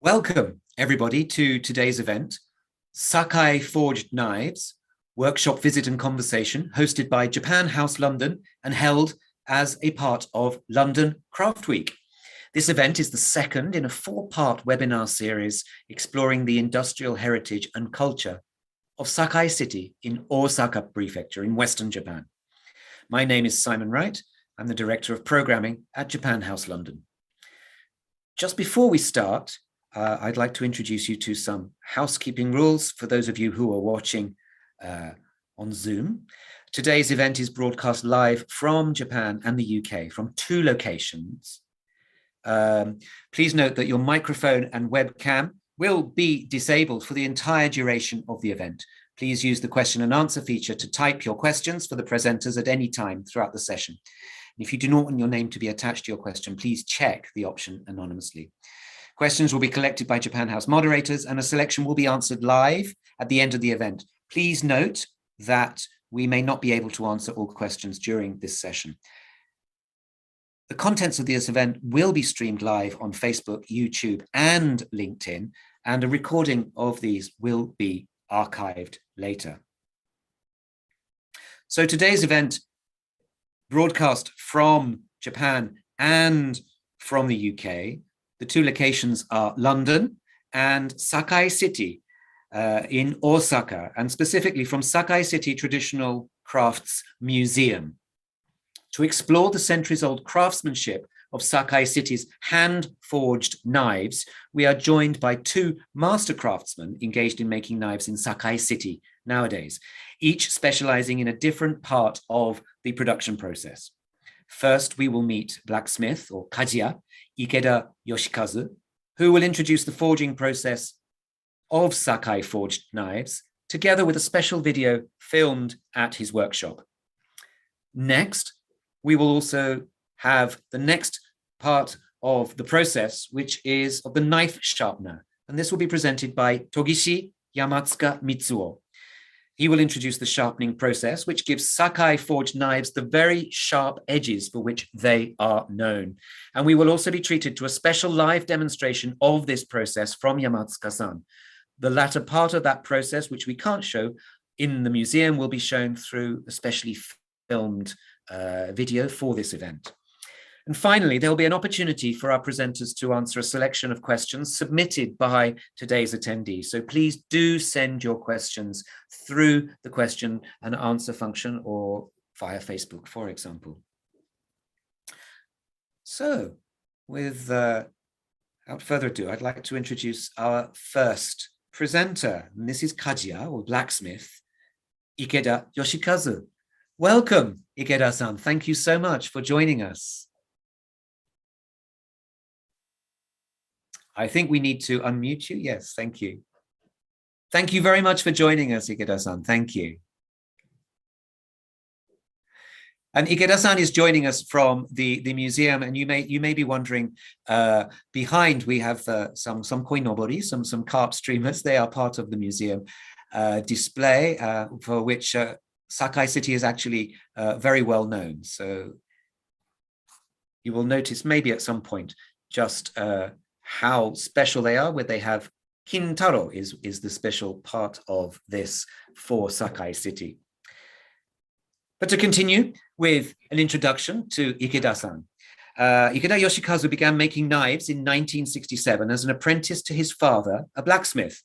Welcome, everybody, to today's event, Sakai Forged Knives, workshop visit and conversation, hosted by Japan House London and held as a part of London Craft Week. This event is the second in a four-part webinar series exploring the industrial heritage and culture of Sakai City in Osaka Prefecture in Western Japan. My name is Simon Wright. I'm the Director of Programming at Japan House London. Just before we start, I'd like to introduce you to some housekeeping rules for those of you who are watching on Zoom. Today's event is broadcast live from Japan and the UK from two locations. Please note that your microphone and webcam will be disabled for the entire duration of the event. Please use the question and answer feature to type your questions for the presenters at any time throughout the session. If you do not want your name to be attached to your question, please check the option anonymously. Questions will be collected by Japan House moderators and a selection will be answered live at the end of the event. Please note that we may not be able to answer all questions during this session. The contents of this event will be streamed live on Facebook, YouTube, and LinkedIn, and a recording of these will be archived later. So today's event, broadcast from Japan and from the UK. The two locations are London and Sakai City in Osaka, and specifically from Sakai City Traditional Crafts Museum. To explore the centuries-old craftsmanship of Sakai City's hand-forged knives, we are joined by two master craftsmen engaged in making knives in Sakai City nowadays, each specializing in a different part of the production process. First, we will meet Blacksmith, or Kajiya, Ikeda Yoshikazu, who will introduce the forging process of Sakai forged knives, together with a special video filmed at his workshop. Next, we will also have the next part of the process, which is of the knife sharpener, and this will be presented by togishi Yamatsuka Mitsuo. He will introduce the sharpening process, which gives Sakai forged knives the very sharp edges for which they are known. And we will also be treated to a special live demonstration of this process from Yamatsuka-san. The latter part of that process, which we can't show in the museum, will be shown through a specially filmed video for this event. And finally, there will be an opportunity for our presenters to answer a selection of questions submitted by today's attendees. So please do send your questions through the question and answer function or via Facebook, for example. So without further ado, I'd like to introduce our first presenter. And this is Kajiya, or Blacksmith, Ikeda Yoshikazu. Welcome, Ikeda-san. Thank you so much for joining us. I think we need to unmute you. Yes, thank you. Thank you very much for joining us, Ikeda-san. Thank you. And Ikeda-san is joining us from the museum, and you may be wondering, behind we have some koinobori, some carp streamers. They are part of the museum display for which Sakai City is actually very well known. So you will notice maybe at some point just how special they are, where they have Kintaro is the special part of this for Sakai City. But to continue with an introduction to Ikeda-san. Ikeda Yoshikazu began making knives in 1967 as an apprentice to his father, a blacksmith.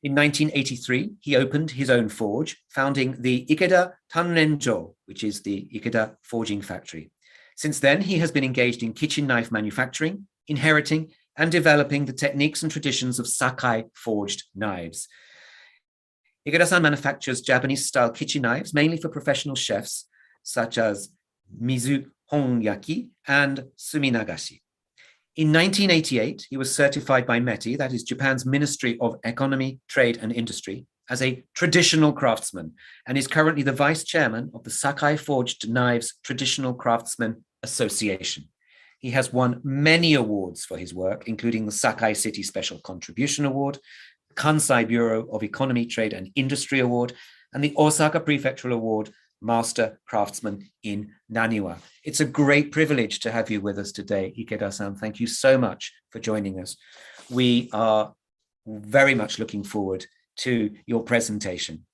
In 1983, he opened his own forge, founding the Ikeda Tanrenjo, which is the Ikeda forging factory. Since then, he has been engaged in kitchen knife manufacturing, inheriting and developing the techniques and traditions of Sakai forged knives. Ikeda-san manufactures Japanese-style kitchen knives, mainly for professional chefs, such as mizu honyaki and suminagashi. In 1988, he was certified by METI, that is Japan's Ministry of Economy, Trade and Industry, as a traditional craftsman, and is currently the vice chairman of the Sakai Forged Knives Traditional Craftsmen Association. He has won many awards for his work, including the Sakai City Special Contribution Award, Kansai Bureau of Economy, Trade and Industry Award, and the Osaka Prefectural Award master craftsman in Naniwa. It's a great privilege to have you with us today, Ikeda-san. Thank you so much for joining us. We are very much looking forward to your presentation.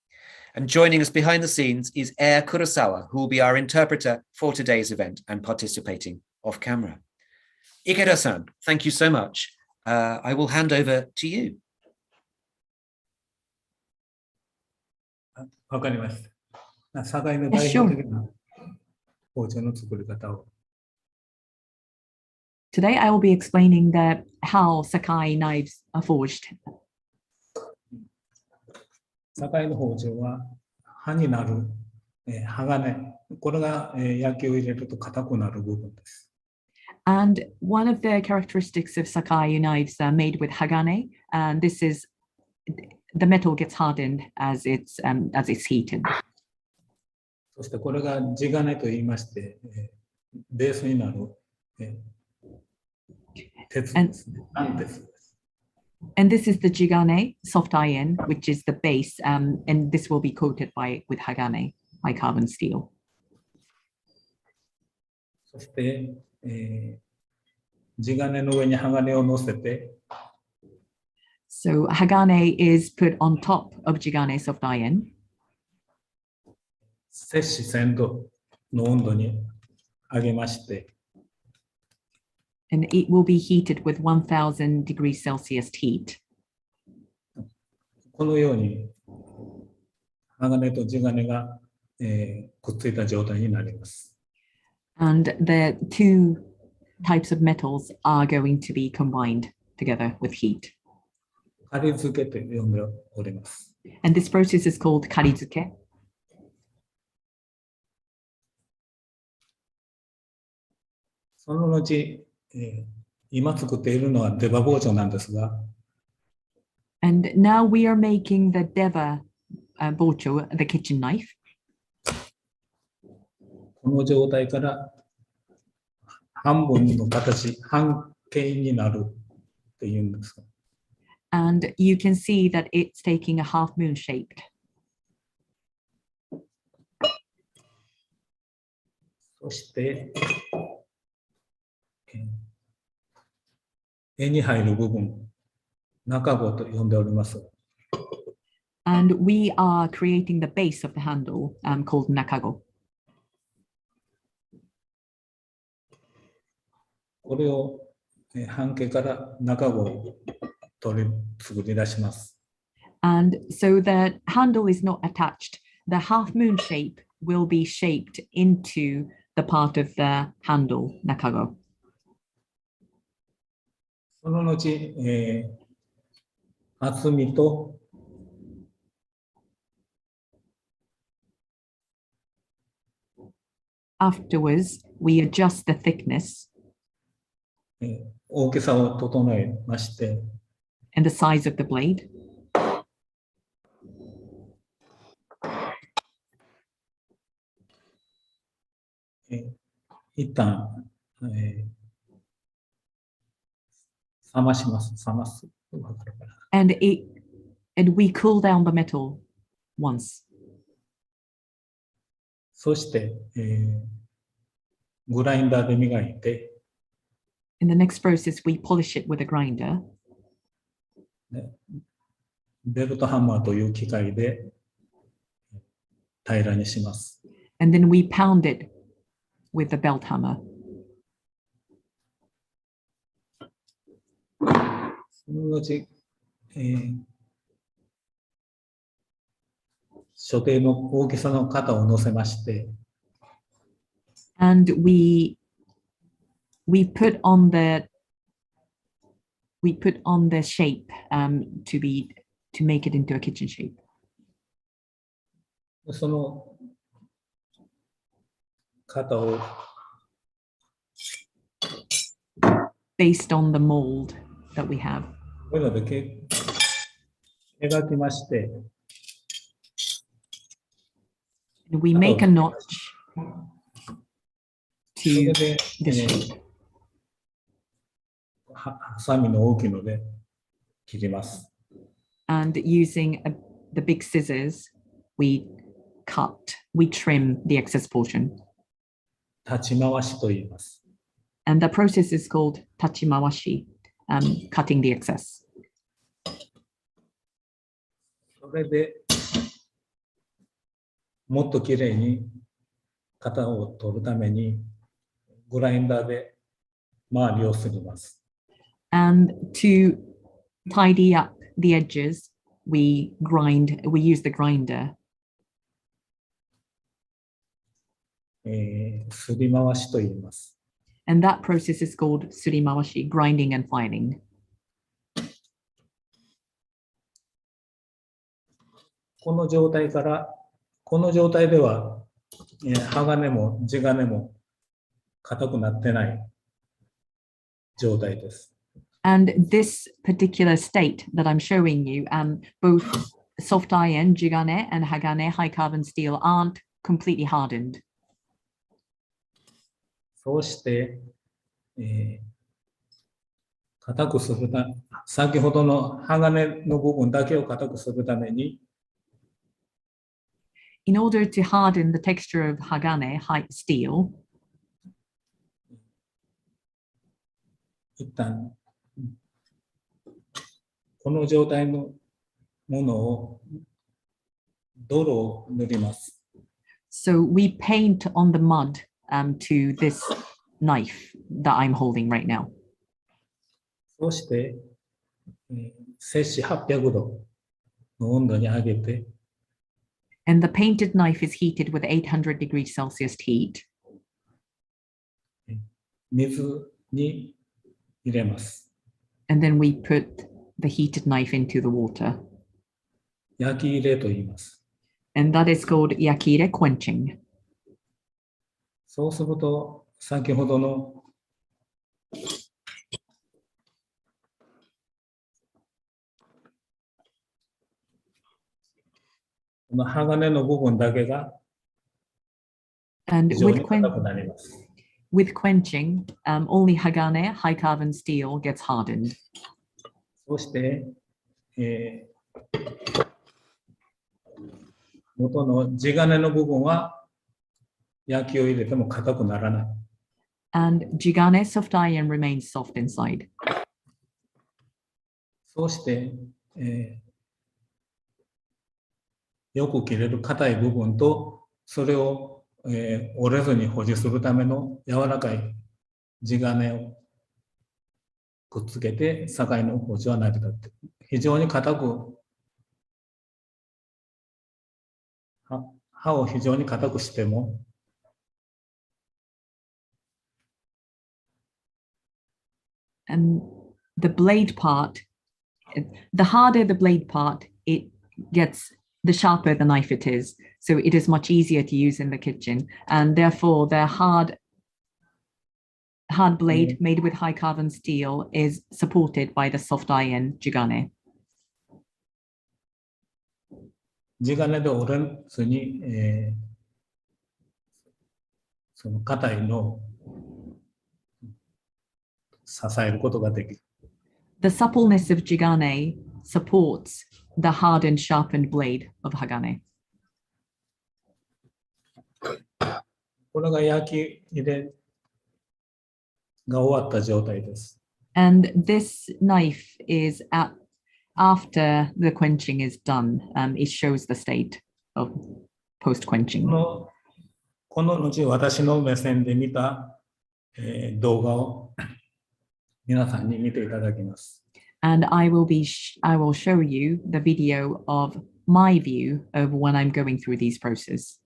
And joining us behind the scenes is Air Kurosawa, who will be our interpreter for today's event and participating off camera. Ikeda-san, thank you so much. I will hand over to you. わかりました。堺の代表的な包丁の作り方を。Today I will be explaining how Sakai knives are forged. 堺の包丁は刃になる鋼、これが焼きを入れると硬くなる部分です。And one of the characteristics of Sakai knives are made with hagane, and this is the metal gets hardened as it's heated. そしてこれが地金と言いまして、ベースになる鉄ですね。軟鉄です。And this is the jigane, soft iron, which is the base, and this will be coated with hagane, high carbon steel. そして、地金の上に鋼を乗せて、So hagane is put on top of jigane soft iron. 摂氏1000度の温度に上げまして、And it will be heated with 1000 degrees Celsius heat. このように鋼と地金が、くっついた状態になります。And the two types of metals are going to be combined together with heat. 仮付けと呼んでおります。And this process is called karizuke. その後、今作っているのは出刃包丁なんですが、And now we are making the deva bocho, the kitchen knife. この状態から半分の形、半径になるっていうんですが、And you can see that it's taking a half moon shaped. そして、柄に入る部分、中子と呼んでおります。And we are creating the base of the handle called nakago. これを半径から中子を作り出します。And so the handle is not attached. The half moon shape will be shaped into the part of the handle, nakago. その後、厚みとAfterwards, we adjust the thickness 大きさを整えまして、and the size of the blade. 一旦、冷まします。冷ます。And we cool down the metal once. そして、グラインダーで磨いて、In the next process, we polish it with a grinder. ベルトハンマーという機械で平らにします。And then we pound it with the belt hammer. その後、所定の大きさの型を乗せまして、And we put on the shape to make it into a kitchen shape. その型を based on the mold that we have. こういうので描きまして、And we make a notch to それで、 this shape. ハサミの大きいので切ります。And using the big scissors, we cut, we trim the excess portion. 立ち回しと言います。And the process is called tachimawashi, cutting the excess. それでもっときれいに型を取るためにグラインダーで周りをすります。And to tidy up the edges, we use the grinder. すり回しと言います。And that process is called surimawashi, grinding and fining. この状態では、鋼も地金も硬くなってない状態です。And this particular state that I'm showing you, both soft iron, jigane, and hagane, high carbon steel, aren't completely hardened. そうして、硬くする先ほどの鋼の部分だけを硬くするために、In order to harden the texture of hagane, high steel, 一旦この状態のものを泥を塗ります。so we paint on the mud to this knife that I'm holding right now. そして、摂氏800度の温度に上げて、And the painted knife is heated with 800 degrees Celsius heat. 水に入れます。And then we put the heated knife into the water. 焼き入れと言います。And that is called yakire quenching. そうすると、先ほどのこの鋼の部分だけが And 非常に硬くなります。with quenching, only hagane, high carbon steel, gets hardened. そして、元の地金の部分は焼きを入れても硬くならない。And jigane, soft iron, remains soft inside. そうして、よく切れる硬い部分と、それを、折れずに保持するための柔らかい地金をくっつけて、境の包丁は成り立って、非常に硬く、刃を非常に硬くしても、And the blade part, the harder the blade part, it gets, the sharper the knife it is. So it is much easier to use in the kitchen. And therefore, the hard blade made with high carbon steel is supported by the soft iron jigane. 地金で折れずに、その硬いのを支えることができる。The suppleness of jigane supports the hardened, sharpened blade of hagane. これが焼き入れが終わった状態です。And this knife is after the quenching is done. It shows the state of post-quenching. この後、私の目線で見た、動画を皆さんに見ていただきます。And I will show you the video of my view of when I'm going through these processes.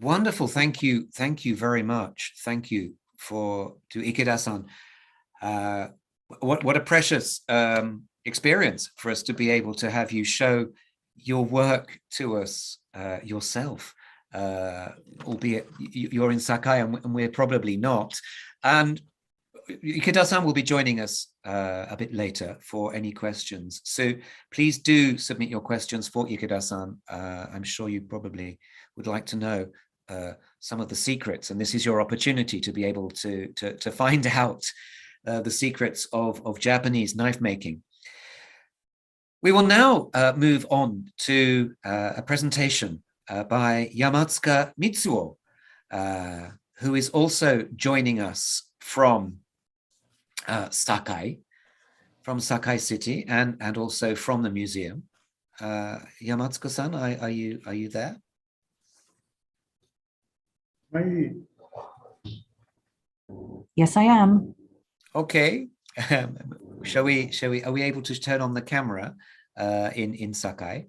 Wonderful. Thank you. Thank you very much. Thank you to Ikeda-san. What a precious experience for us to be able to have you show your work to us yourself, albeit you're in Sakai and we're probably not. And Ikeda-san will be joining us a bit later for any questions. So please do submit your questions for Ikeda-san. I'm sure you probably would like to know some of the secrets, and this is your opportunity to be able to find out the secrets of Japanese knife making. We will now move on to a presentation by Yamatsuka Mitsuo, who is also joining us from Sakai City, and also from the museum. Yamatsuka-san, are you there? Yes, I am. Okay. Are we able to turn on the camera in Sakai?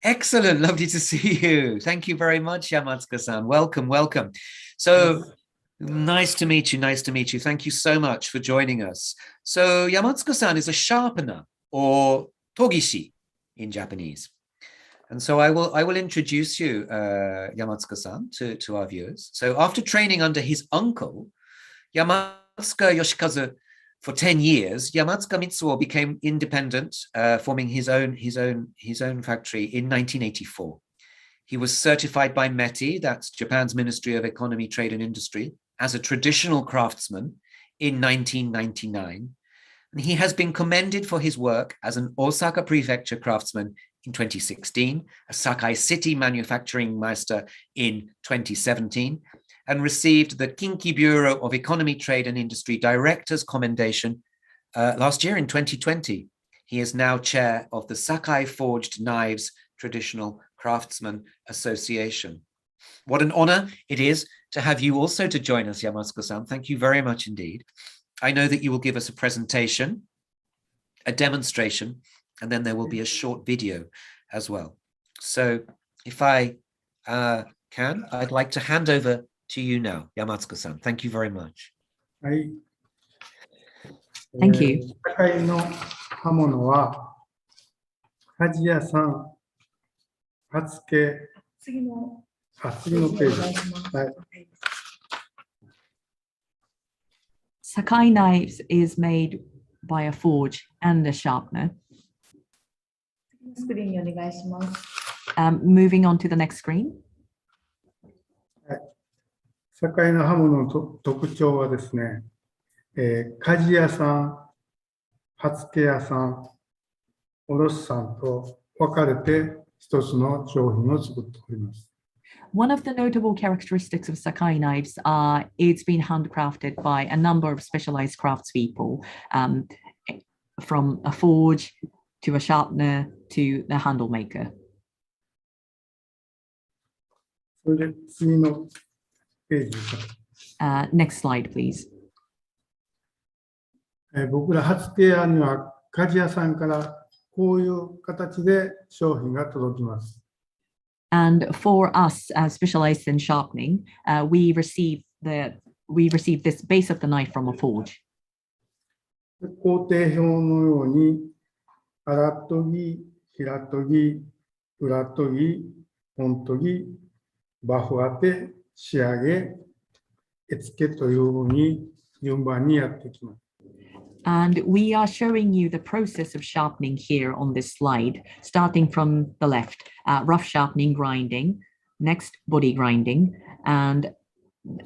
Excellent. Lovely to see you. Thank you very much, Yamatsuka-san. Welcome. So nice to meet you. Thank you so much for joining us. So Yamatsuka-san is a sharpener, or togishi in Japanese. And so I will introduce you, Yamatsuka-san, to our viewers. So after training under his uncle, Yamatsuka Yoshikazu, for 10 years, Yamatsuka Mitsuo became independent, forming his own factory in 1984. He was certified by METI, that's Japan's Ministry of Economy, Trade and Industry, as a traditional craftsman in 1999. And he has been commended for his work as an Osaka Prefecture craftsman in 2016, a Sakai City manufacturing master in 2017, and received the Kinki Bureau of Economy, Trade and Industry Director's Commendation last year in 2020. He is now chair of the Sakai Forged Knives Traditional Craftsmen Association. What an honor it is to have you also to join us, Yamatsuka-san. Thank you very much indeed. I know that you will give us a presentation, a demonstration, and then there will be a short video as well. So if I can, I'd like to hand over to you now, Yamatsuka-san. Thank you very much. Thank you. 堺の刃物は、鍛冶屋さん、刃付け、次のページ。はい。Sakai knives is made by a forge and a sharpener. Moving on to the next screen. 堺の刃物の特徴はですね、鍛冶屋さん、刃付け屋さん、卸さんと分かれて一つの商品を作っております。One of the notable characteristics of Sakai knives are it's been handcrafted by a number of specialized craftspeople, from a forge to a sharpener to the handle maker. それで次のページです。Next slide, please. 僕ら刃付け屋には鍛冶屋さんからこういう形で商品が届きます。And for us, specialized in sharpening, we receive this base of the knife from a forge. 工程表のように荒研ぎ、平研ぎ、裏研ぎ、本研ぎ、バフ当て、仕上げ、絵付けというふうに順番にやっていきます。And we are showing you the process of sharpening here on this slide, starting from the left, rough sharpening, grinding, next body grinding, and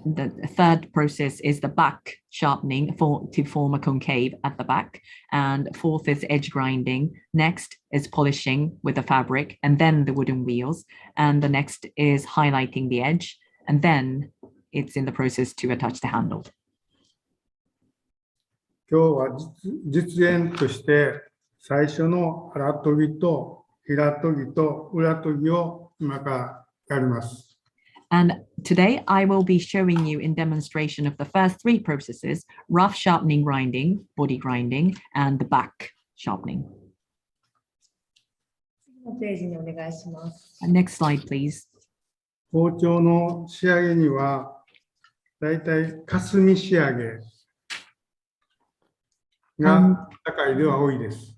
the third process is the back sharpening to form a concave at the back, and fourth is edge grinding, next is polishing with the fabric, and then the wooden wheels, and the next is highlighting the edge, and then it's in the process to attach the handle. 今日は実演として最初の荒研ぎと平研ぎと裏研ぎを今からやります。And today I will be showing you in demonstration of the first three processes: rough sharpening, grinding, body grinding, and the back sharpening. ページにお願いします。Next slide, please. 包丁の仕上げには、だいたい霞仕上げが高いでは多いです。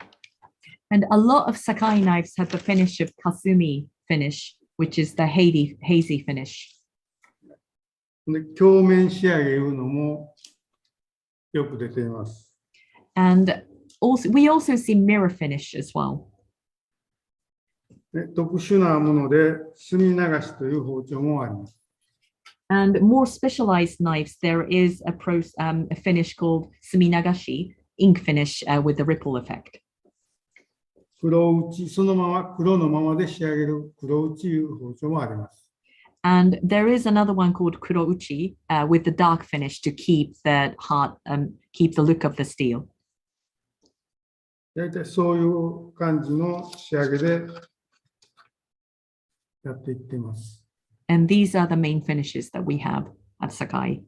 And a lot of Sakai knives have the finish of kasumi finish, which is the hazy finish. で、鏡面仕上げいうのもよく出ています。And we also see mirror finish as well. で、特殊なもので墨流しという包丁もあります。And more specialized knives, there is a finish called suminagashi, ink finish with the ripple effect. 黒打ち、そのまま黒のままで仕上げる黒打ちいう包丁もあります。And there is another one called kurouchi with the dark finish to keep the look of the steel. 大体そういう感じの仕上げでやっていっています。And these are the main finishes that we have at Sakai.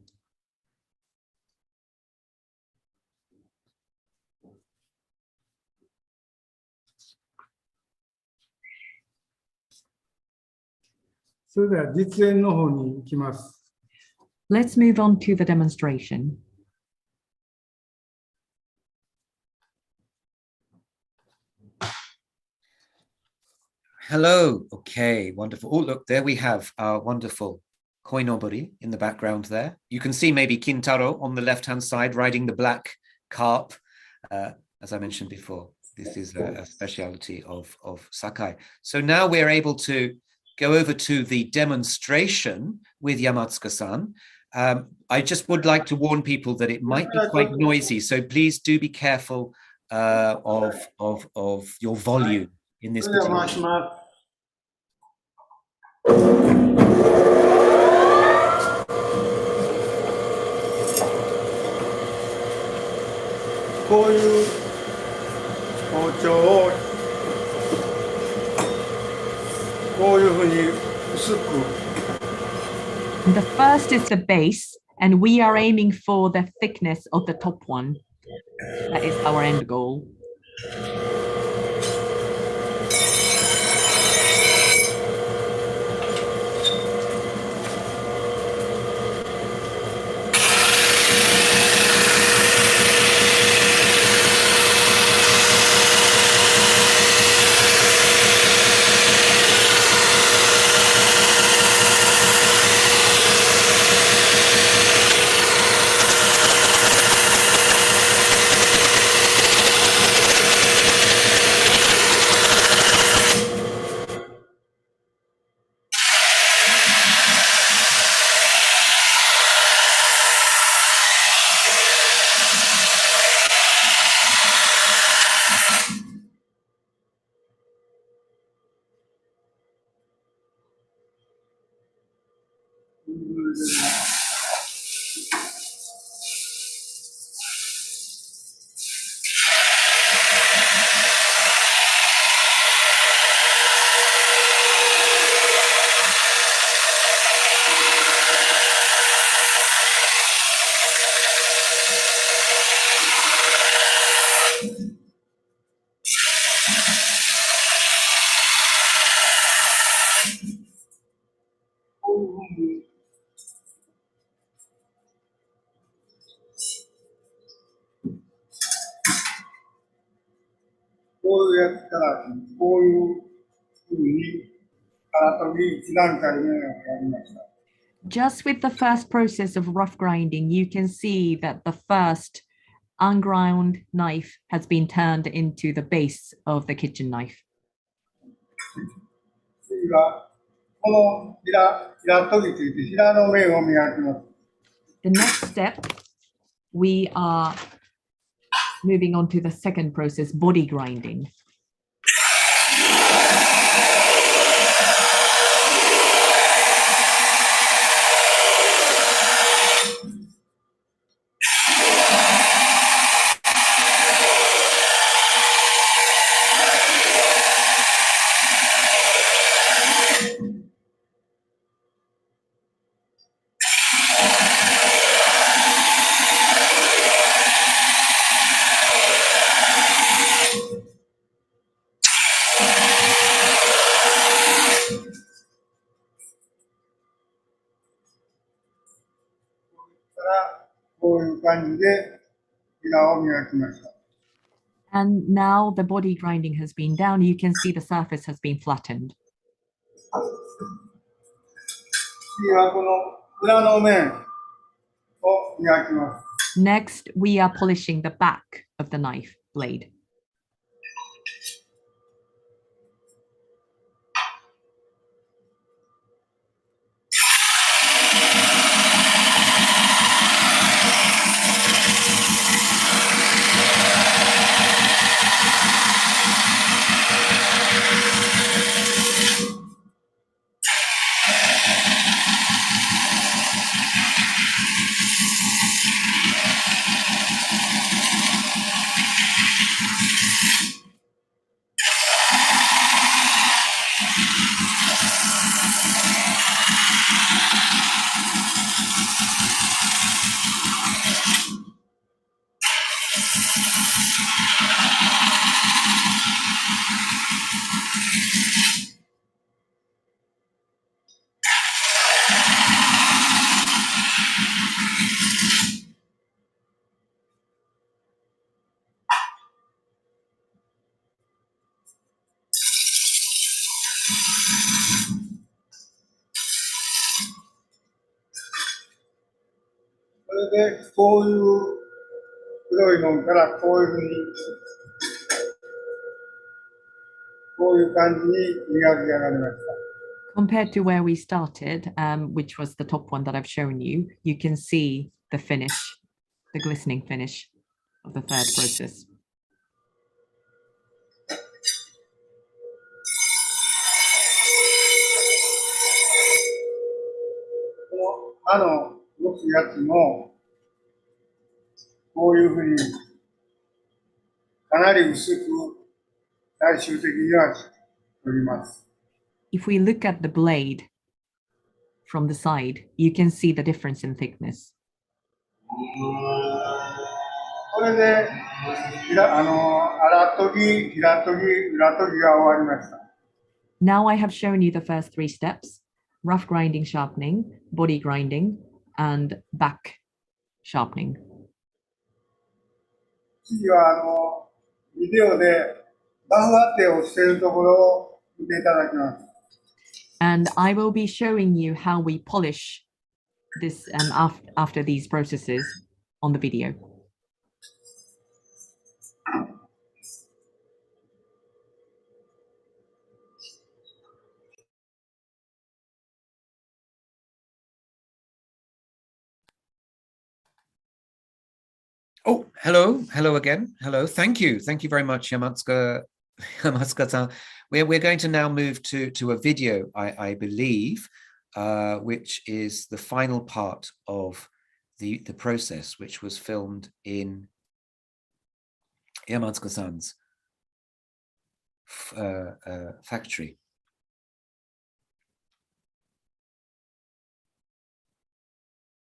それでは実演の方に行きます。Let's move on to the demonstration. Hello. Okay, wonderful. Oh, look, there we have our wonderful koinobori in the background there. You can see maybe Kintaro on the left-hand side riding the black carp. As I mentioned before, this is a specialty of Sakai. So now we're able to go over to the demonstration with Yamatsuka-san. I just would like to warn people that it might be quite noisy, so please do be careful of your volume in this particular. こういう包丁をこういうふうに薄く。The first is the base, and we are aiming for the thickness of the top one. That is our end goal.こういうやつからこういうふうに荒研ぎ一段階目をやりました。Just with the first process of rough grinding, you can see that the first unground knife has been turned into the base of the kitchen knife. 次はこの平研ぎといって平の面を磨きます。The next step, we are moving on to the second process, body grinding. こういう感じでヘラを磨きました。And now the body grinding has been done. You can see the surface has been flattened. 次はこの裏の面を磨きます。Next, we are polishing the back of the knife blade.これでこういう黒いのからこういうふうにこういう感じに磨き上がりました。Compared to where we started, which was the top one that I've shown you, you can see the finish, the glistening finish of the third process. この刃の持つやつもこういうふうにかなり薄く最終的には取ります。If we look at the blade from the side, you can see the difference in thickness. これで荒研ぎ、平研ぎ、裏研ぎが終わりました。Now I have shown you the first three steps: rough grinding, sharpening, body grinding, and back sharpening. 次はビデオでバフ当てをしているところを見ていただきます。And I will be showing you how we polish this after these processes on the video. Oh, hello again. Hello, thank you very much, Yamatsuka-san. We're going to now move to a video, I believe, which is the final part of the process, which was filmed in Yamatsuka-san's factory.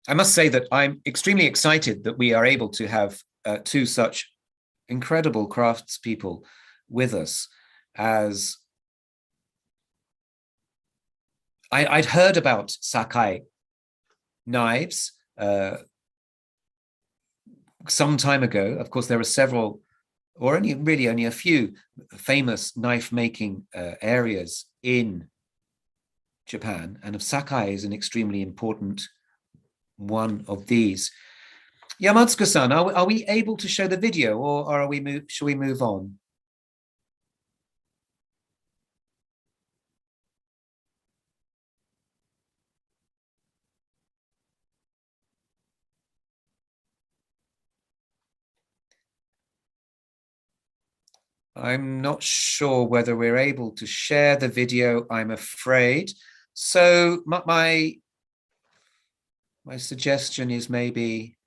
I must say that I'm extremely excited that we are able to have two such incredible craftspeople with us, as I'd heard about Sakai knives some time ago. Of course, there are several, or only a few famous knife making areas in Japan, and of Sakai is an extremely important one of these. Yamatsuka-san, are we able to show the video, or shall we move on? I'm not sure whether we're able to share the video, I'm afraid. So my suggestion is maybe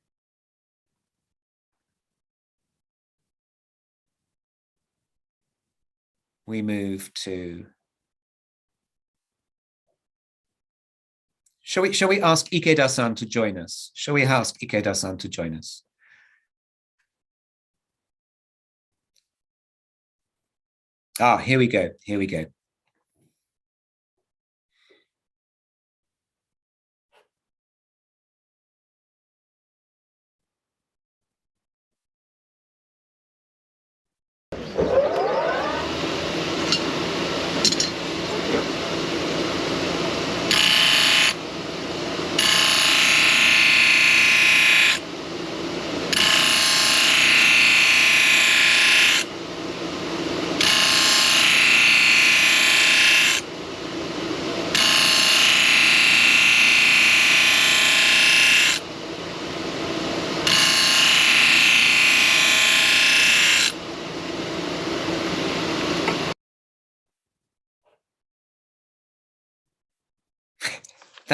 we move to, shall we ask Ikeda-san to join us? Shall we ask Ikeda-san to join us? Ah, here we go.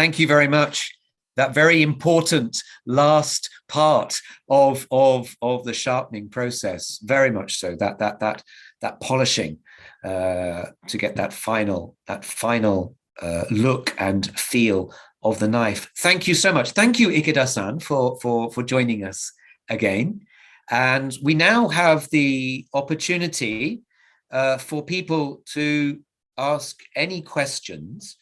Thank you very much. That very important last part of the sharpening process, very much so. That polishing to get that final look and feel of the knife. Thank you so much. Thank you, Ikeda-san, for joining us again. And we now have the opportunity for people to ask any questions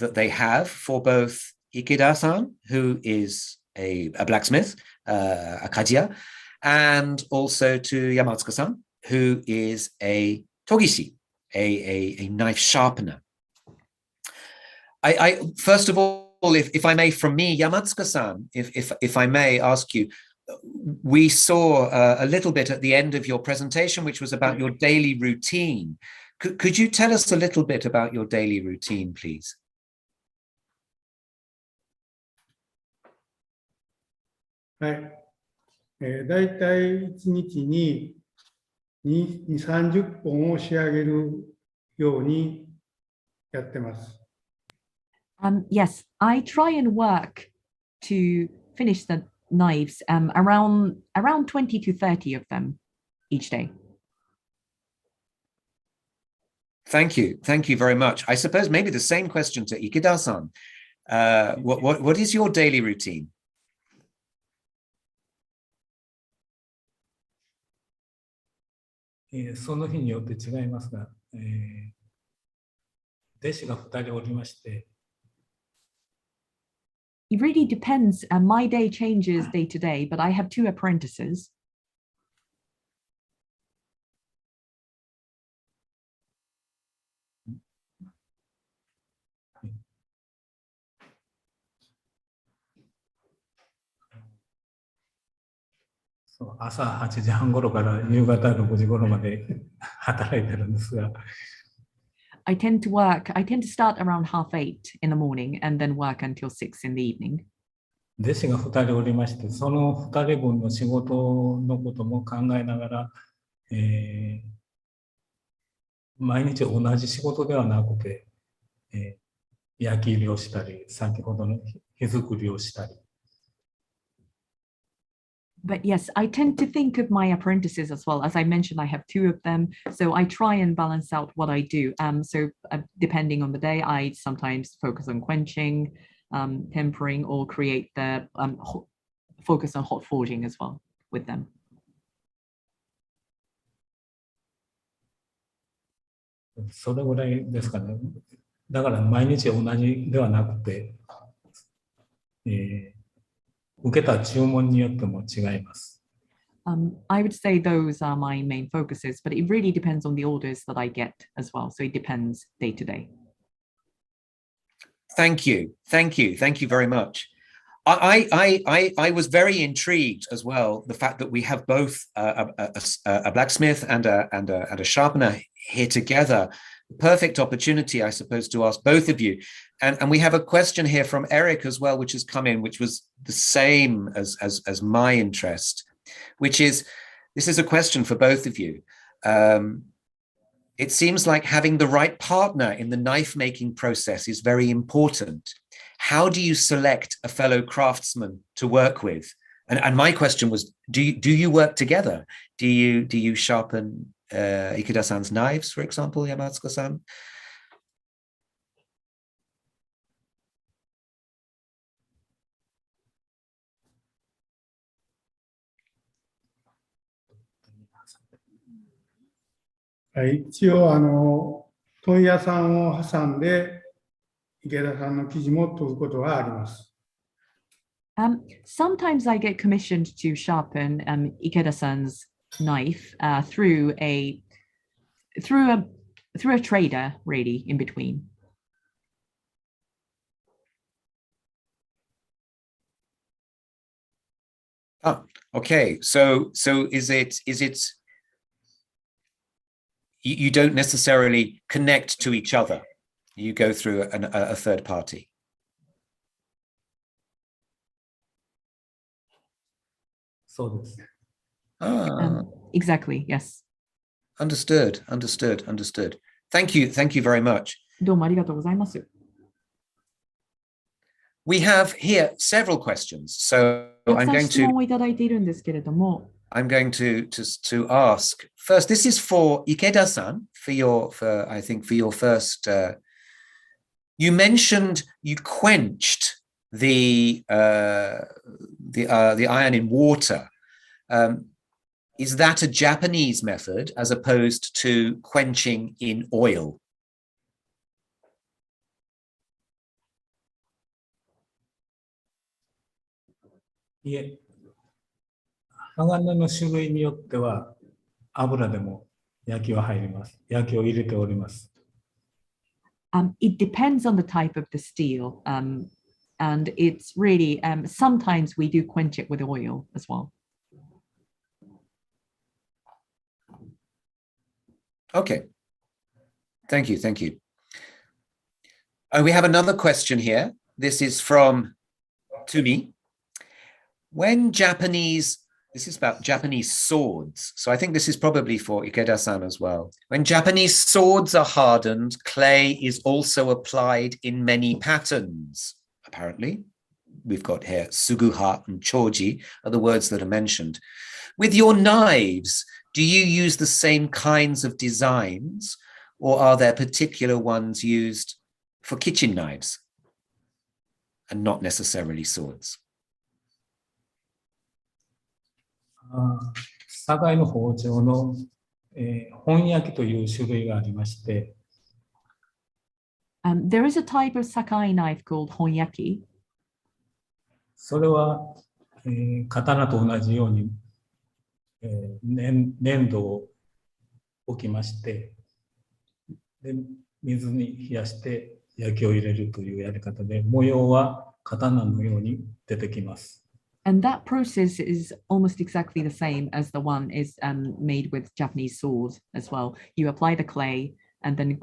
that they have for both Ikeda-san, who is a blacksmith, a Kajiya, and also to Yamatsuka-san, who is a togishi, a knife sharpener. I first of all, if I may, from me, Yamatsuka-san, if I may ask you, we saw a little bit at the end of your presentation, which was about your daily routine. Could you tell us a little bit about your daily routine, please? はい。だいたい1日に2、30本を仕上げるようにやってます。Yes, I try and work to finish the knives around 20 to 30 of them each day. Thank you. Thank you very much. I suppose maybe the same question to Ikeda-san. What is your daily routine? その日によって違いますが、弟子が2人おりまして、It really depends. My day changes day to day, but I have 2 apprentices. そう朝8時半頃から夕方6時頃まで働いてるんですが、I tend to start around 7:30 in the morning and then work until 6 in the evening. 弟子が2人おりまして、その2人分の仕事のことも考えながら、毎日同じ仕事ではなくて、焼き入れをしたり、先ほどの火作りをしたり。But yes, I tend to think of my apprentices as well. As I mentioned, I have 2 of them. So I try and balance out what I do. Depending on the day, I sometimes focus on quenching, tempering, or create the focus on hot forging as well with them. それぐらいですかね。だから毎日同じではなくて、受けた注文によっても違います。I would say those are my main focuses, but it really depends on the orders that I get as well. So it depends day to day. Thank you. Thank you. Thank you very much. I was very intrigued as well, the fact that we have both a blacksmith and a sharpener here together. Perfect opportunity, I suppose, to ask both of you. And we have a question here from Eric as well, which has come in, which was the same as my interest, which is, this is a question for both of you. It seems like having the right partner in the knife making process is very important. How do you select a fellow craftsman to work with? And my question was, do you work together? Do you sharpen Ikeda-san's knives, for example, Yamatsuka-san?はい、一応問屋さんを挟んで池田さんの生地も研ぐことがあります。Sometimes I get commissioned to sharpen Ikeda-san's knife through a trader, really, in between. Oh, okay. So is it you don't necessarily connect to each other? You go through a third party. So this. Exactly, yes. Understood. Thank you very much. どうもありがとうございます。We have here several questions. So た I'm くさん going 質問 to をいただいているんですけれども、I'm going to ask first. This is for Ikeda-san for I think for your first. You mentioned you quenched the iron in water. Is that a Japanese method as opposed to quenching in oil? いえ、鋼の種類によっては油でも焼きは入ります。焼きを入れております。It depends on the type of the steel, and it's really sometimes we do quench it with oil as well. Okay. Thank you. Thank you. We have another question here. This is from Tumi. When Japanese, this is about Japanese swords. So I think this is probably for Ikeda-san as well. When Japanese swords are hardened, clay is also applied in many patterns, apparently. We've got here suguha and choji are the words that are mentioned. With your knives, do you use the same kinds of designs, or are there particular ones used for kitchen knives and not necessarily swords? 堺の包丁の、本焼きという種類がありまして、There is a type of Sakai knife called honyaki. それは、刀と同じように、粘土を置きまして、で水に冷やして焼きを入れるというやり方で、模様は刀のように出てきます。And that process is almost exactly the same as the one is made with Japanese swords as well. You apply the clay and then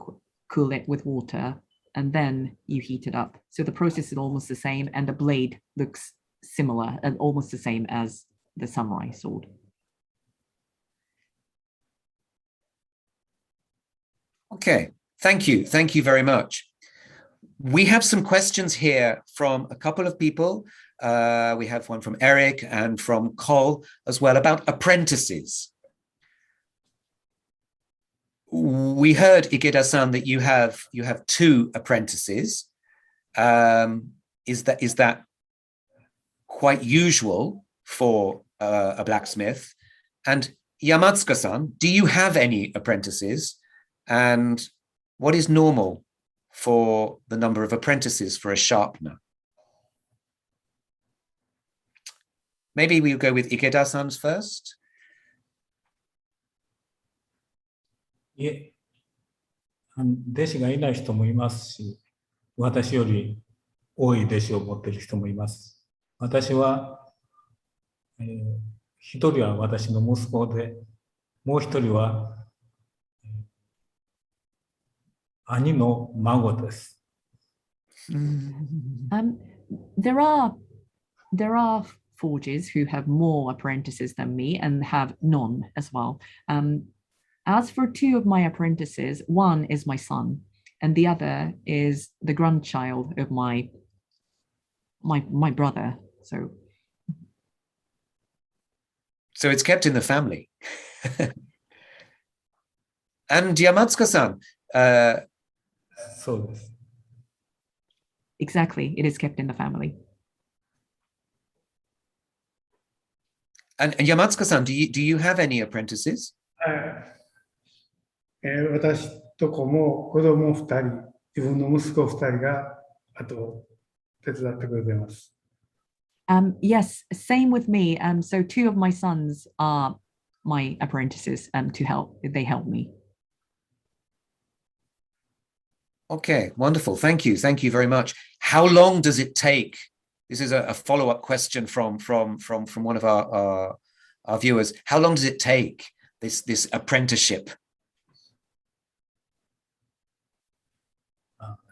cool it with water, and then you heat it up. So the process is almost the same, and the blade looks similar and almost the same as the samurai sword. Okay, thank you. Thank you very much. We have some questions here from a couple of people. We have one from Eric and from Cole as well about apprentices. We heard, Ikeda-san, that you have 2 apprentices. Is that quite usual for a blacksmith? And Yamatsuka-san, do you have any apprentices? And what is normal for the number of apprentices for a sharpener? Maybe we'll go with Ikeda-san's first. いえ、弟子がいない人もいますし、私より多い弟子を持っている人もいます。私は、一人は私の息子で、もう一人は、兄の孫です。There are forgers who have more apprentices than me and have none as well. As for 2 of my apprentices, one is my son, and the other is the grandchild of my brother. So it's kept in the family. And Yamatsuka-san, そうです。 exactly, it is kept in the family. And Yamatsuka-san, do you have any apprentices? 私とこも子供2人、自分の息子2人があと手伝ってくれています。Yes, same with me. So 2 of my sons are my apprentices to help. They help me. Okay, wonderful. Thank you. Thank you very much. How long does it take? This is a follow-up question from one of our viewers. How long does it take this apprenticeship?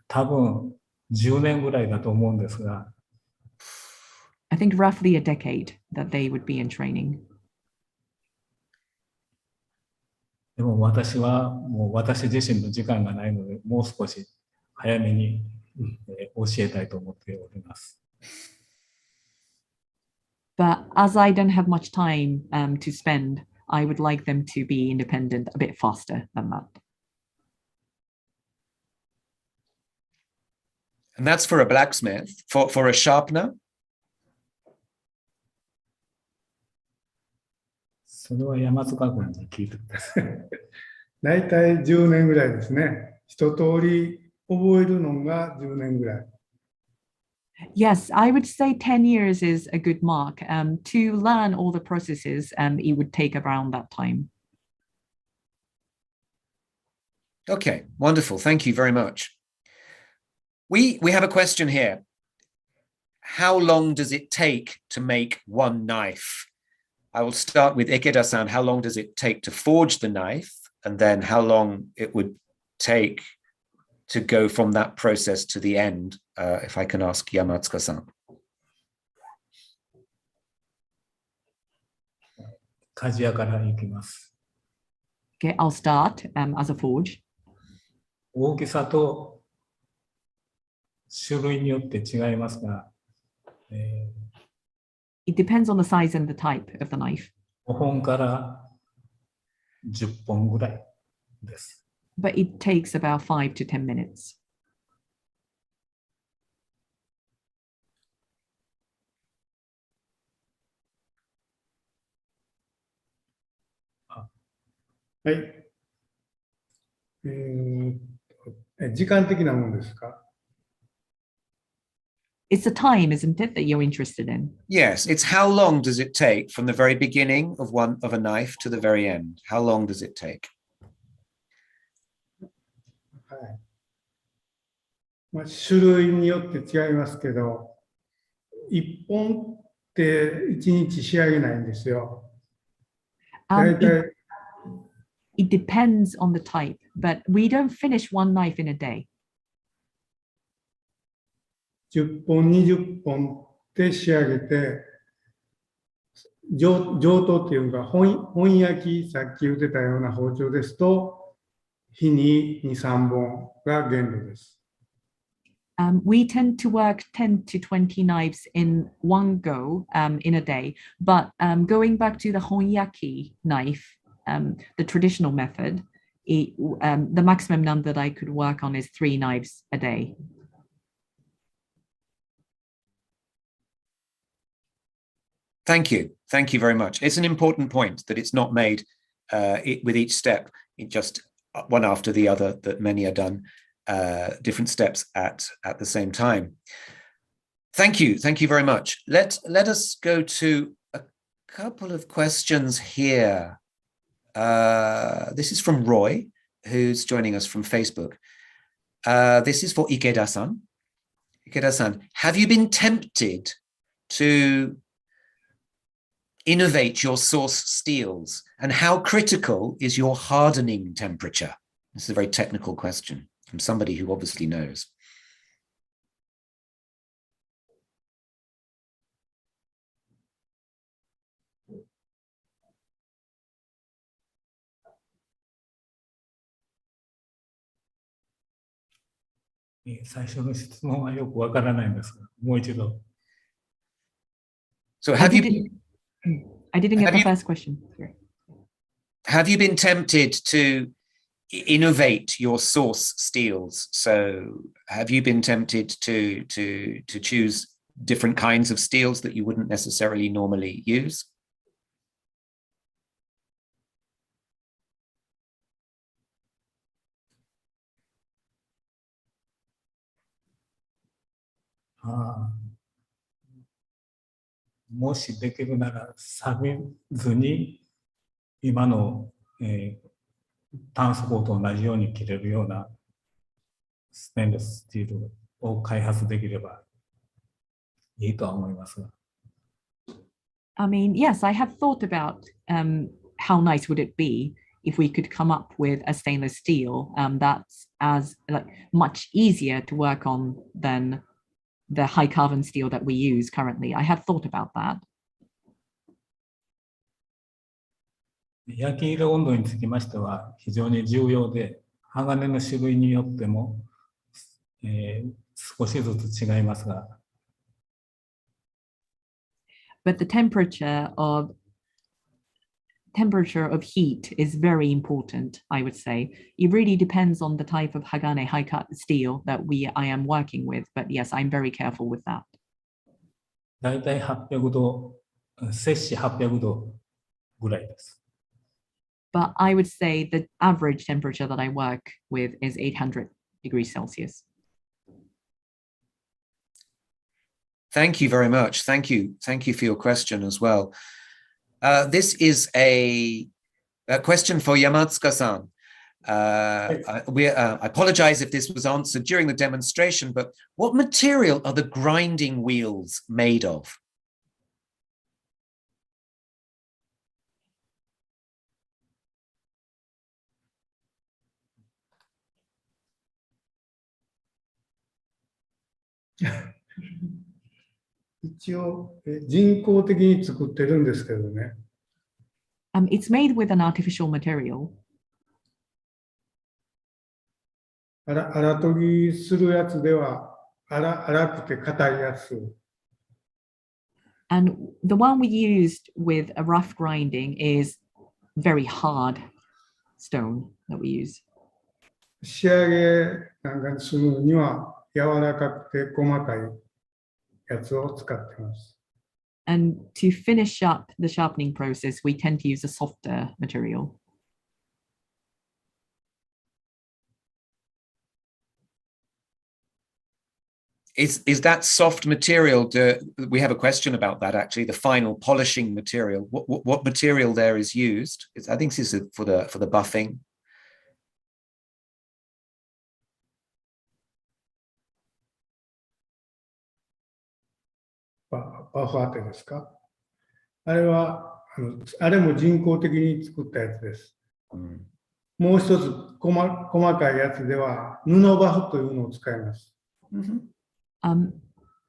多分10年ぐらいだと思うんですが、 I think roughly a decade that they would be in training. でも私はもう私自身の時間がないので、もう少し早めに教えたいと思っております。But as I don't have much time to spend, I would like them to be independent a bit faster than that. And that's for a blacksmith. For a sharpener? それは山塚君に聞いてください。大体10年ぐらいですね。一通り覚えるのが10年ぐらい。Yes, I would say 10 years is a good mark. To learn all the processes, it would take around that time. Okay, wonderful. Thank you very much. We have a question here. How long does it take to make one knife? I will start with Ikeda-san. How long does it take to forge the knife? And then how long it would take to go from that process to the end, if I can ask Yamatsuka-san. 鍛冶屋から行きます。Okay, I'll start as a forge. 大きさと種類によって違いますが、It depends on the size and the type of the knife. 5本から10本ぐらいです。But it takes about 5 to 10 minutes. はい。時間的なものですか？ It's the time, isn't it, that you're interested in? Yes, it's how long does it take from the very beginning of a knife to the very end? How long does it take? はい。まあ、種類によって違いますけど、1本って1日仕上げないんですよ。大体 It depends on the type, but we don't finish one knife in a day. 10本、20本で仕上げて、上等っていうか、本焼き、さっき言ってたような包丁ですと、日に2、3本が限度です。We tend to work 10 to 20 knives in one go in a day, but going back to the honyaki knife, the traditional method, the maximum number that I could work on is 3 knives a day. Thank you. Thank you very much. It's an important point that it's not made with each step, just one after the other, that many are done different steps at the same time. Thank you. Thank you very much. Let us go to a couple of questions here. This is from Roy, who's joining us from Facebook. This is for Ikeda-san. Ikeda-san, have you been tempted to innovate your source steels, and how critical is your hardening temperature? This is a very technical question from somebody who obviously knows. So have you? I didn't get the first question. Sorry. Have you been tempted to innovate your source steels? So have you been tempted to choose different kinds of steels that you wouldn't necessarily normally use? Ah. もしできるなら錆びずに今の、炭素鋼と同じように切れるようなステンレススチールを開発できればいいとは思いますが。I mean, yes, I have thought about how nice would it be if we could come up with a stainless steel that's as much easier to work on than the high carbon steel that we use currently. I have thought about that. 焼き入れ温度につきましては非常に重要で、鋼の種類によっても、少しずつ違いますが、but the temperature of heat is very important, I would say. It really depends on the type of Hagane high cut steel that I am working with. But yes, I'm very careful with that. だいたい800度、摂氏800度ぐらいです。But I would say the average temperature that I work with is 800 degrees Celsius. Thank you very much. Thank you. Thank you for your question as well. This is a question for Yamatsuka-san. I apologize if this was answered during the demonstration, but what material are the grinding wheels made of? Yeah. 一応人工的に作ってるんですけどね。It's made with an artificial material. 荒研ぎするやつでは荒くて硬いやつ。And the one we used with a rough grinding is very hard stone that we use. 仕上げなんかにするには柔らかくて細かいやつを使ってます。And to finish up the sharpening process, we tend to use a softer material. Is that soft material? We have a question about that actually. The final polishing material. What material there is used? I think this is for the buffing. バファーテですか？あれはあれも人工的に作ったやつです。もう一つ細かいやつでは布バフというのを使います。Do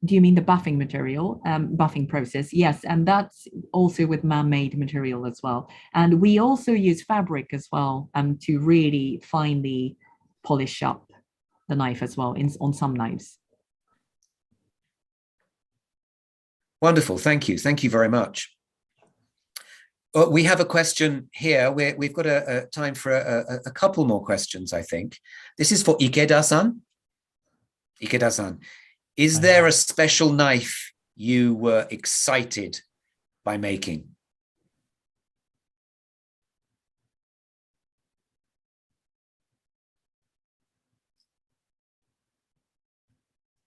you mean the buffing material, buffing process? Yes, and that's also with man-made material as well. And we also use fabric as well to really finely polish up the knife as well on some knives. Wonderful, thank you. Thank you very much. We have a question here. We've got a time for a couple more questions, I think. This is for Ikeda-san. Ikeda-san, is there a special knife you were excited by making?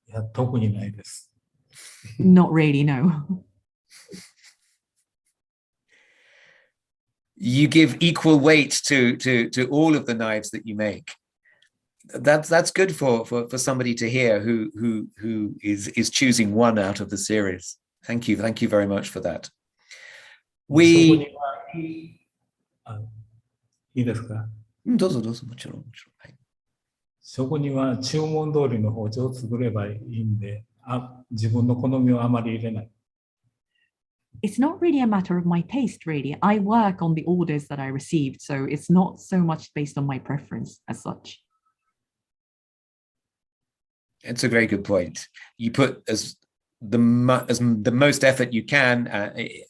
いや、特にないです。Not really, no. You give equal weight to all of the knives that you make. That's good for somebody to hear who is choosing one out of the series. Thank you very much for that. いいですか？どうぞもちろん。はい。そこには注文通りの包丁を作ればいいんで、自分の好みをあまり入れない。It's not really a matter of my taste, really. I work on the orders that I received, so it's not so much based on my preference as such. It's a very good point. You put the most effort you can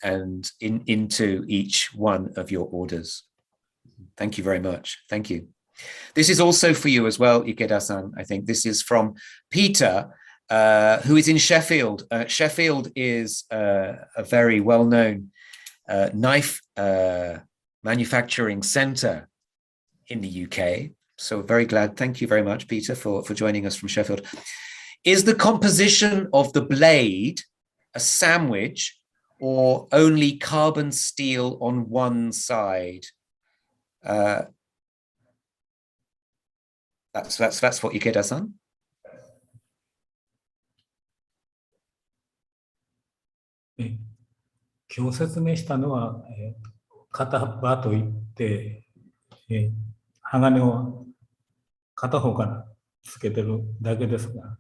and into each one of your orders. Thank you very much. Thank you. This is also for you as well, Ikeda-san. I think this is from Peter, who is in Sheffield. Sheffield is a very well-known knife manufacturing center in the UK. So very glad. Thank you very much, Peter, for joining us from Sheffield. Is the composition of the blade a sandwich or only carbon steel on one side? That's for Ikeda-san. 今日説明したのは、片刃といって、鋼を片方からつけてるだけですが、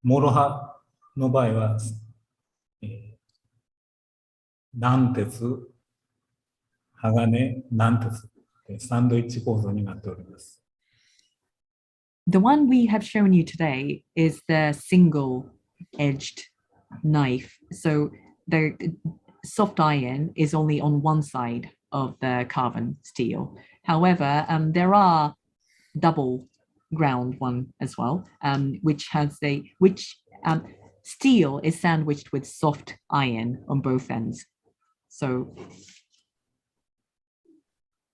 諸刃の場合は、軟鉄、鋼、軟鉄でサンドイッチ構造になっております。The one we have shown you today is the single-edged knife. So the soft iron is only on one side of the carbon steel. However, there are double ground one as well, which steel is sandwiched with soft iron on both ends. So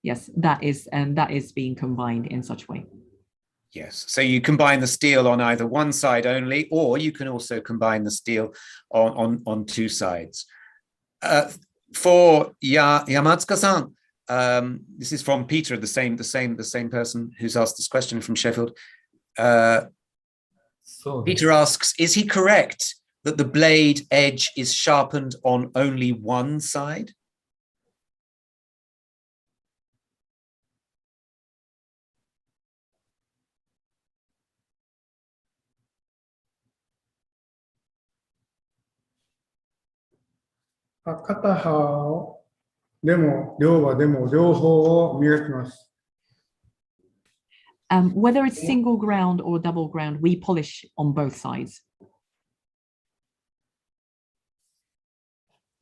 yes, that is being combined in such way. Yes, so you combine the steel on either one side only, or you can also combine the steel on two sides. For Yamatsuka-san, this is from Peter, the same person who's asked this question from Sheffield. Peter asks, is he correct that the blade edge is sharpened on only one side?片刃でも両刃でも両方を磨きます。Whether it's single ground or double ground, we polish on both sides.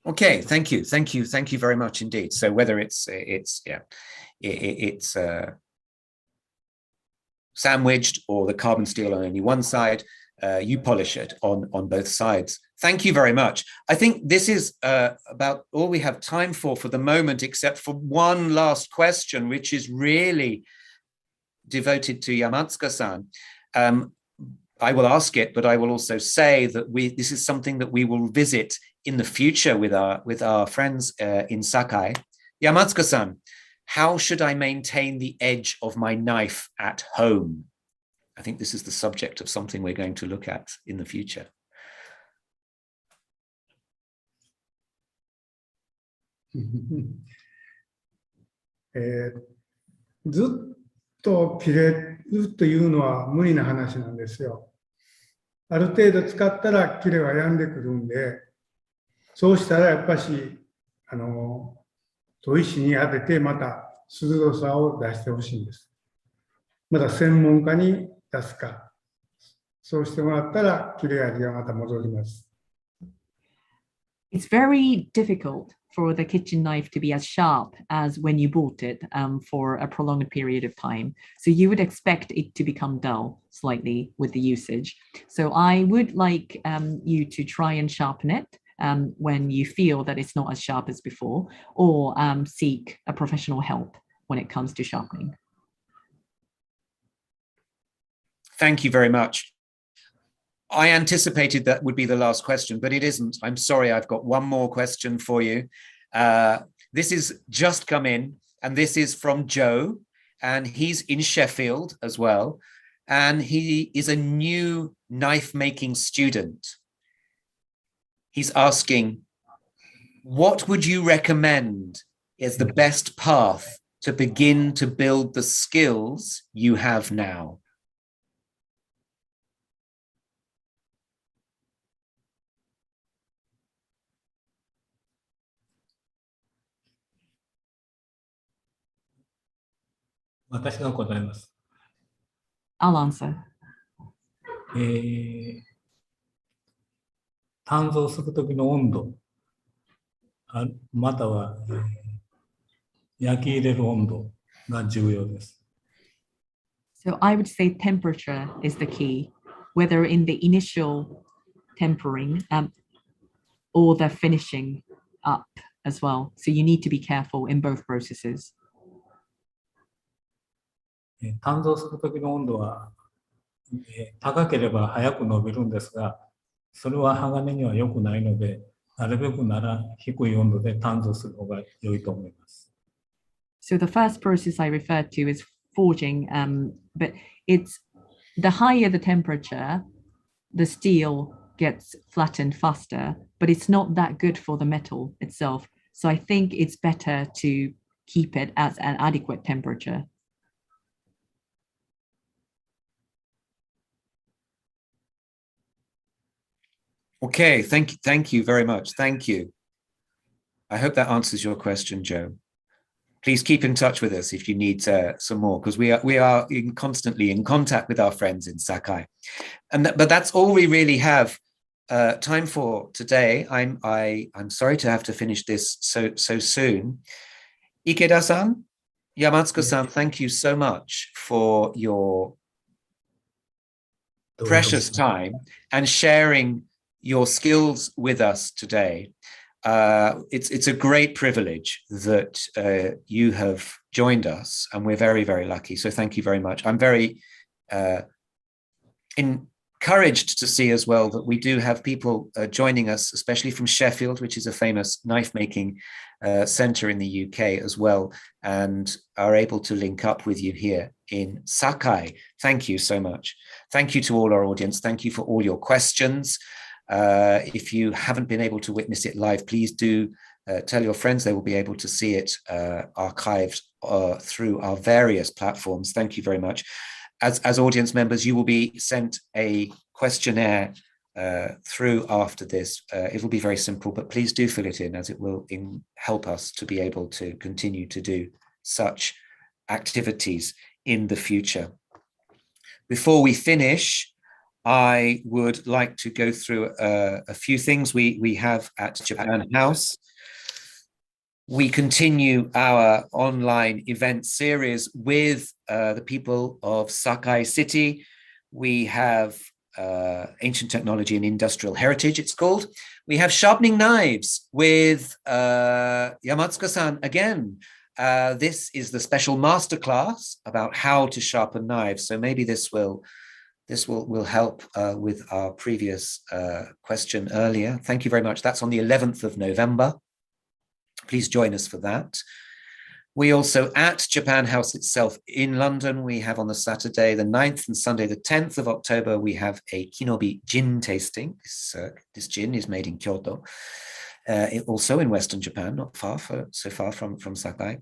Okay, thank you very much indeed. So whether it's sandwiched or the carbon steel on only one side, you polish it on both sides. Thank you very much. I think this is about all we have time for the moment, except for one last question, which is really devoted to Yamatsuka-san. I will ask it, but I will also say that this is something that we will visit in the future with our friends in Sakai. Yamatsuka-san, how should I maintain the edge of my knife at home? I think this is the subject of something we're going to look at in the future. ずっと切れるというのは無理な話なんですよ。ある程度使ったら切れは病んでくるんで、そうしたらやっぱし砥石に当ててまた鋭さを出してほしいんです。また専門家に出すか、そうしてもらったら切れ味がまた戻ります。It's very difficult for the kitchen knife to be as sharp as when you bought it for a prolonged period of time. So you would expect it to become dull slightly with the usage. So I would like you to try and sharpen it when you feel that it's not as sharp as before, or seek a professional help when it comes to sharpening. Thank you very much. I anticipated that would be the last question, but it isn't. I'm sorry, I've got one more question for you. This is just come in, and this is from Joe, and he's in Sheffield as well, and he is a new knife-making student. He's asking, what would you recommend is the best path to begin to build the skills you have now? 私が答えます。I'll answer. 鍛造する時の温度、または、焼き入れる温度が重要です。So I would say temperature is the key, whether in the initial tempering or the finishing up as well. So you need to be careful in both processes. 鍛造する時の温度は、高ければ早く伸びるんですが、それは鋼には良くないので、なるべくなら低い温度で鍛造する方が良いと思います。So the first process I referred to is forging, but it's the higher the temperature, the steel gets flattened faster, but it's not that good for the metal itself. So I think it's better to keep it at an adequate temperature. Okay, thank you very much. Thank you. I hope that answers your question, Joe. Please keep in touch with us if you need some more, because we are constantly in contact with our friends in Sakai. But that's all we really have time for today. I'm sorry to have to finish this so soon. Ikeda-san, Yamatsuka-san, thank you so much for your precious time and sharing your skills with us today. It's a great privilege that you have joined us, and we're very, very lucky. So thank you very much. I'm very encouraged to see as well that we do have people joining us, especially from Sheffield, which is a famous knife making center in the UK as well, and are able to link up with you here in Sakai. Thank you so much. Thank you to all our audience. Thank you for all your questions. If you haven't been able to witness it live, please do tell your friends. They will be able to see it archived through our various platforms. Thank you very much. As audience members, you will be sent a questionnaire through after this. It will be very simple, but please do fill it in, as it will help us to be able to continue to do such activities in the future. Before we finish, I would like to go through a few things we have at Japan House. We continue our online event series with the people of Sakai City. We have ancient technology and industrial heritage, it's called. We have sharpening knives with Yamatsuka-san again. This is the special masterclass about how to sharpen knives. So maybe this will help with our previous question earlier. Thank you very much. That's on the 11th of November. Please join us for that. We also, at Japan House itself in London, we have on the Saturday the 9th and Sunday the 10th of October, we have a Kinobi gin tasting. This gin is made in Kyoto, also in Western Japan, not so far from Sakai.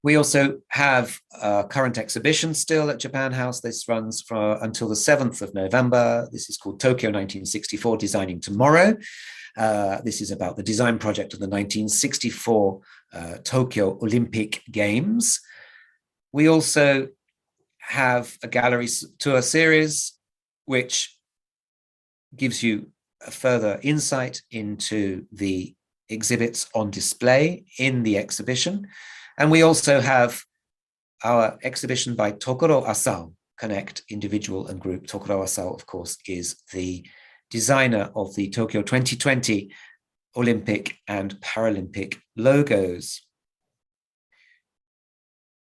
We also have a current exhibition still at Japan House. This runs until the 7th of November. This is called Tokyo 1964, Designing Tomorrow. This is about the design project of the 1964 Tokyo Olympic Games. We also have a gallery tour series, which gives you a further insight into the exhibits on display in the exhibition. And we also have our exhibition by Tokoro Asao, Connect Individual and Group. Tokoro Asao, of course, is the designer of the Tokyo 2020 Olympic and Paralympic logos.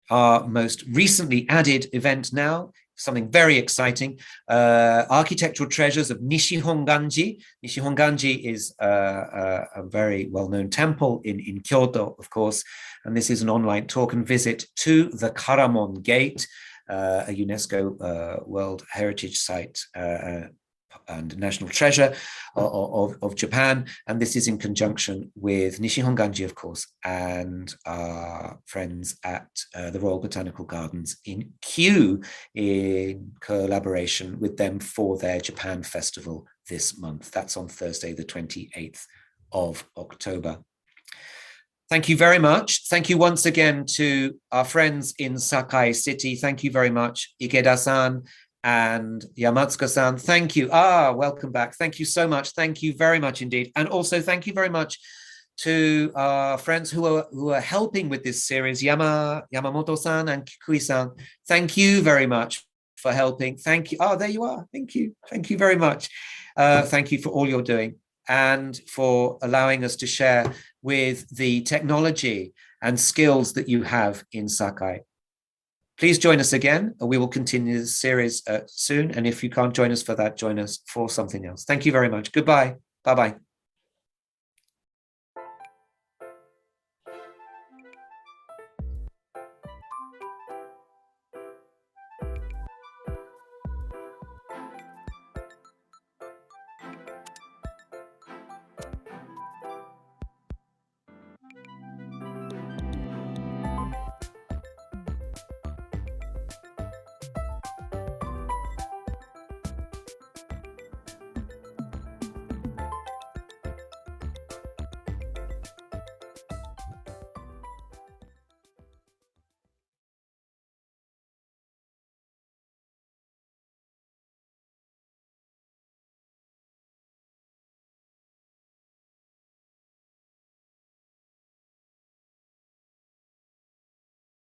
Our most recently added event now, something very exciting, Architectural Treasures of Nishihonganji. Nishihonganji is a very well-known temple in Kyoto, of course, and this is an online talk and visit to the Karamon Gate, a UNESCO World Heritage Site and national treasure of Japan. And this is in conjunction with Nishihonganji, of course, and our friends at the Royal Botanical Gardens in Kew, in collaboration with them for their Japan Festival this month. That's on Thursday, the 28th of October. Thank you very much. Thank you once again to our friends in Sakai City. Thank you very much, Ikeda-san and Yamatsuka-san. Thank you. Welcome back. Thank you so much. Thank you very much indeed. And also thank you very much to our friends who are helping with this series, Yamamoto-san and Kikui-san. Thank you very much for helping. Thank you. There you are. Thank you. Thank you very much. Thank you for all you're doing and for allowing us to share with the technology and skills that you have in Sakai. Please join us again. We will continue this series soon. And if you can't join us for that, join us for something else. Thank you very much. Goodbye. Bye-bye.